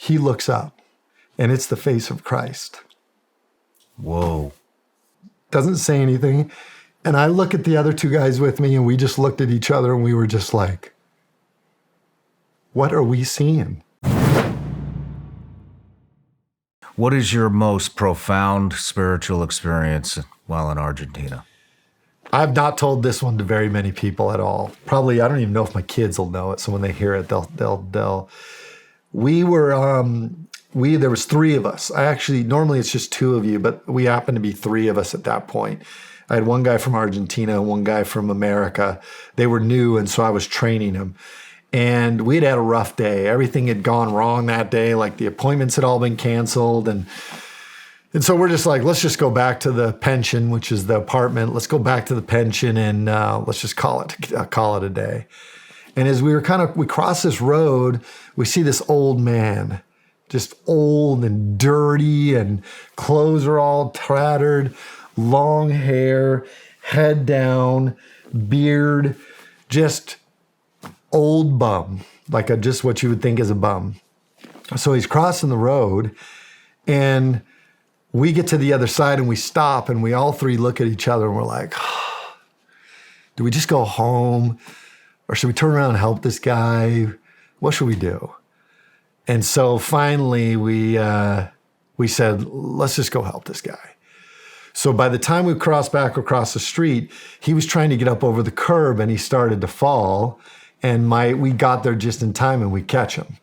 he looks up, and it's the face of Christ. Whoa. Doesn't say anything. And I look at the other two guys with me, and we just looked at each other, and we were just like, what are we seeing? What is your most profound spiritual experience while in Argentina? I've not told this one to very many people at all. Probably, I don't even know if my kids will know it. So when they hear it, there was three of us. Normally it's just two of you, but we happened to be three of us at that point. I had one guy from Argentina, one guy from America. They were new, and so I was training them. And we had a rough day. Everything had gone wrong that day. Like the appointments had all been canceled. And so we're just like, let's just go back to the pension, which is the apartment. Let's go back to the pension and let's just call it a day. And as we cross this road, we see this old man, just old and dirty, and clothes are all tattered, long hair, head down, beard, just old bum, like just what you would think is a bum. So he's crossing the road, and we get to the other side and we stop, and we all three look at each other and we're like, do we just go home, or should we turn around and help this guy? What should we do? And so finally we said, let's just go help this guy. So by the time we crossed back across the street, he was trying to get up over the curb and he started to fall. And we got there just in time and we catch him.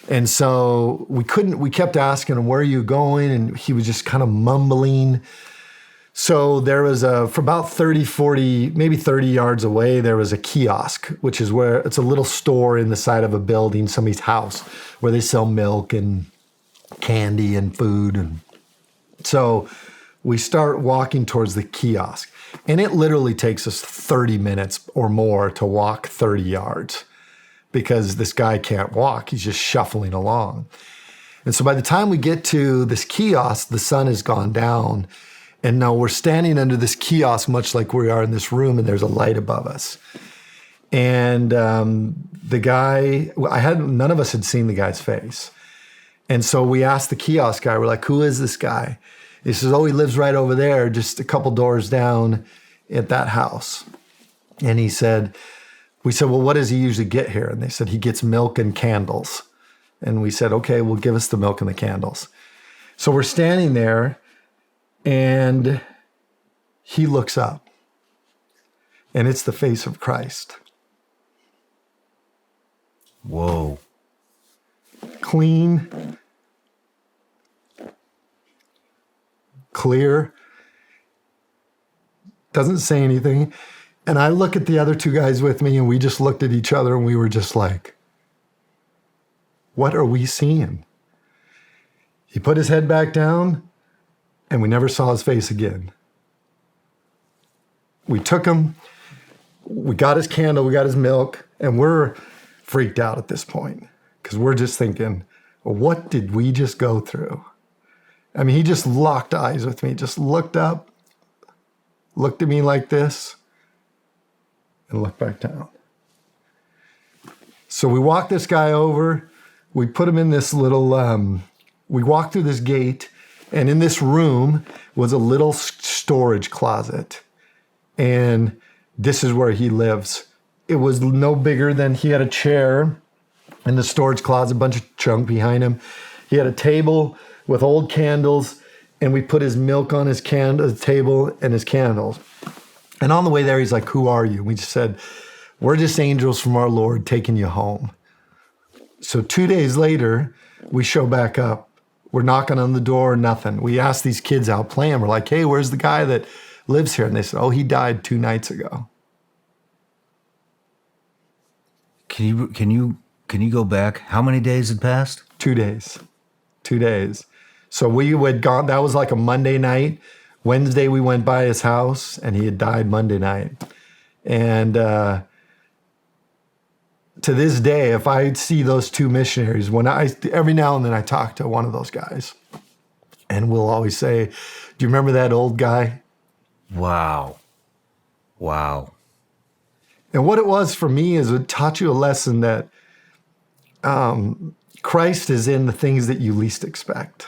And so we kept asking him, where are you going? And he was just kind of mumbling. So there was for about 30, 40, maybe 30 yards away, there was a kiosk, which is where it's a little store in the side of a building, somebody's house, where they sell milk and candy and food. And so we start walking towards the kiosk. And it literally takes us 30 minutes or more to walk 30 yards because this guy can't walk. He's just shuffling along. And so by the time we get to this kiosk, the sun has gone down. And now we're standing under this kiosk, much like we are in this room, and there's a light above us. And the guy, none of us had seen the guy's face. And so we asked the kiosk guy, we're like, who is this guy? He says, oh, he lives right over there, just a couple doors down at that house. And we said, well, what does he usually get here? And they said, he gets milk and candles. And we said, okay, well, give us the milk and the candles. So we're standing there, and he looks up, and it's the face of Christ. Whoa. Clean, clear, doesn't say anything. And I look at the other two guys with me, and we just looked at each other, and we were just like, what are we seeing? He put his head back down, and we never saw his face again. We took him, we got his candle, we got his milk, and we're freaked out at this point because we're just thinking, well, what did we just go through? I mean, he just locked eyes with me, just looked up, looked at me like this, and looked back down. So we walked this guy over, we put him in this little, we walked through this gate, and in this room was a little storage closet. And this is where he lives. It was no bigger than, he had a chair in the storage closet, a bunch of junk behind him. He had a table with old candles, and we put his milk on his table and his candles. And on the way there, he's like, who are you? We just said, we're just angels from our Lord taking you home. So 2 days later, we show back up. We're knocking on the door, nothing. We asked these kids out playing. We're like, hey, where's the guy that lives here? And they said, oh, he died 2 nights ago. Can you go back? How many days had passed? 2 days. 2 days. So we had gone, that was like a Monday night. Wednesday, we went by his house, and he had died Monday night. And to this day, if I see those two missionaries, every now and then I talk to one of those guys, and we'll always say, do you remember that old guy? Wow. And what it was for me is it taught you a lesson that Christ is in the things that you least expect.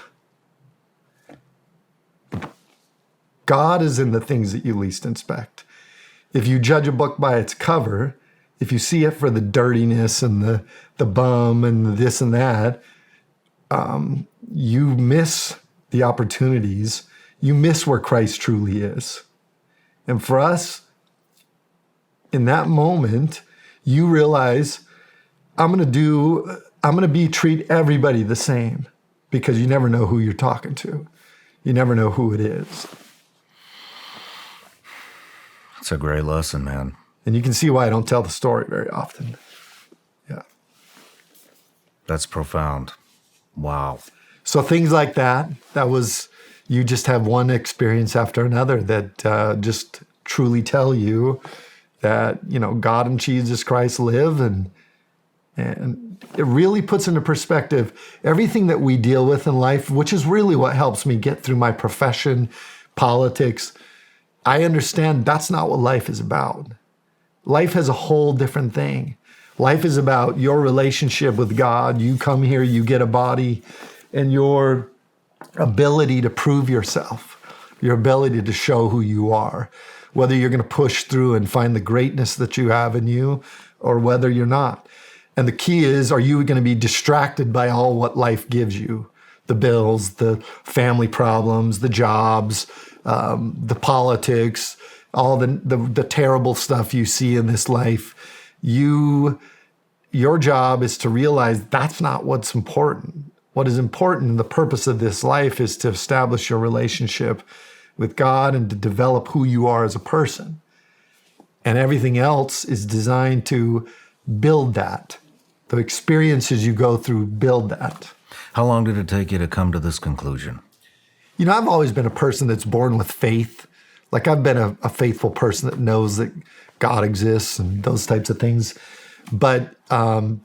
God is in the things that you least expect. If you judge a book by its cover, if you see it for the dirtiness and the bum and the this and that, you miss the opportunities. You miss where Christ truly is. And for us, in that moment, you realize I'm going to treat everybody the same, because you never know who you're talking to. You never know who it is. It's a great lesson, man. And you can see why I don't tell the story very often. Yeah. That's profound. Wow. So things like that, you just have one experience after another that just truly tell you that, God and Jesus Christ live, and it really puts into perspective everything that we deal with in life, which is really what helps me get through my profession, politics. I understand that's not what life is about. Life has a whole different thing. Life is about your relationship with God. You come here, you get a body, and your ability to prove yourself, your ability to show who you are, whether you're going to push through and find the greatness that you have in you, or whether you're not. And the key is, are you going to be distracted by all what life gives you? The bills, the family problems, the jobs, the politics, all the terrible stuff you see in this life. Your job is to realize that's not what's important. What is important, the purpose of this life, is to establish your relationship with God and to develop who you are as a person. And everything else is designed to build that. The experiences you go through build that. How long did it take you to come to this conclusion? I've always been a person that's born with faith. Like, I've been a faithful person that knows that God exists and those types of things. But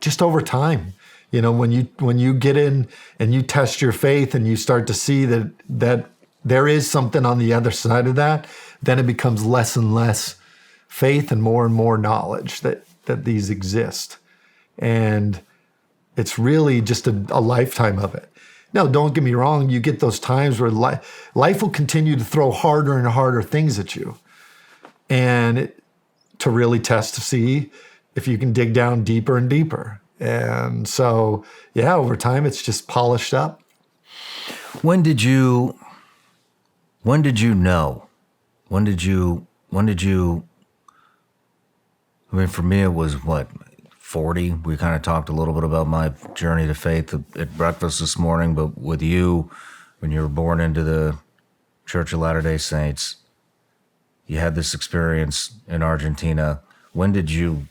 just over time, when you get in and you test your faith and you start to see that there is something on the other side of that, then it becomes less and less faith and more knowledge that these exist. And it's really just a lifetime of it. Now, don't get me wrong. You get those times where life will continue to throw harder and harder things at you. And to really test to see if you can dig down deeper and deeper. And so, yeah, over time, it's just polished up. When did you know? When did you, I mean, for me, it was 40. We kind of talked a little bit about my journey to faith at breakfast this morning, but with you, when you were born into the Church of Latter-day Saints, you had this experience in Argentina. When did you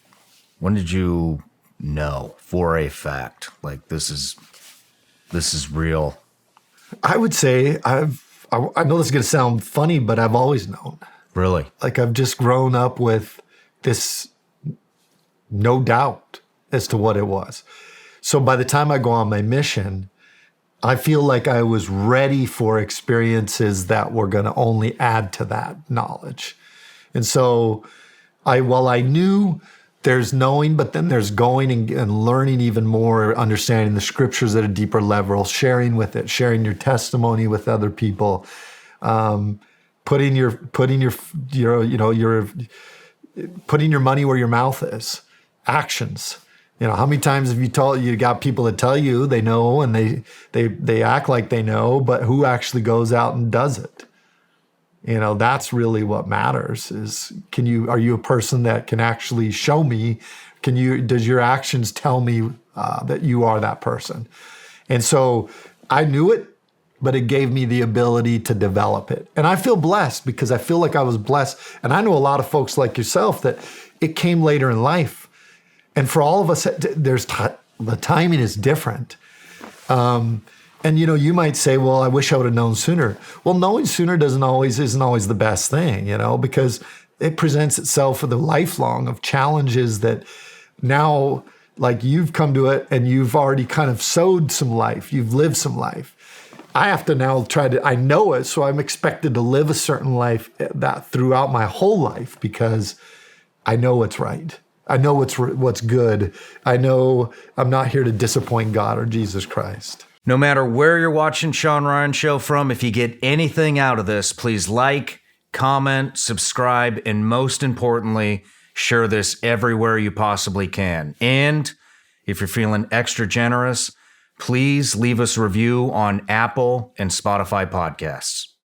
know for a fact, like, this is real? I would say I know this is going to sound funny, but I've always known. Really? Like, I've just grown up with this no doubt as to what it was. So by the time I go on my mission, I feel like I was ready for experiences that were going to only add to that knowledge. And so while I knew there's knowing, but then there's going and learning even more, understanding the scriptures at a deeper level, sharing your testimony with other people, putting your money where your mouth is. Actions. How many times have you got people that tell you they know and they act like they know, but who actually goes out and does it? That's really what matters. Is are you a person that can actually show me? Does your actions tell me that you are that person? And so I knew it, but it gave me the ability to develop it. And I feel blessed, because I feel like I was blessed. And I know a lot of folks like yourself that it came later in life. And for all of us, the timing is different. And you might say, well, I wish I would have known sooner. Well, knowing sooner isn't always the best thing, because it presents itself for the lifelong of challenges that now, like, you've come to it and you've already kind of sowed some life. You've lived some life. I have to now I know it, so I'm expected to live a certain life that throughout my whole life, because I know it's right. I know what's good. I know I'm not here to disappoint God or Jesus Christ. No matter where you're watching Shawn Ryan Show from, if you get anything out of this, please like, comment, subscribe, and most importantly, share this everywhere you possibly can. And if you're feeling extra generous, please leave us a review on Apple and Spotify podcasts.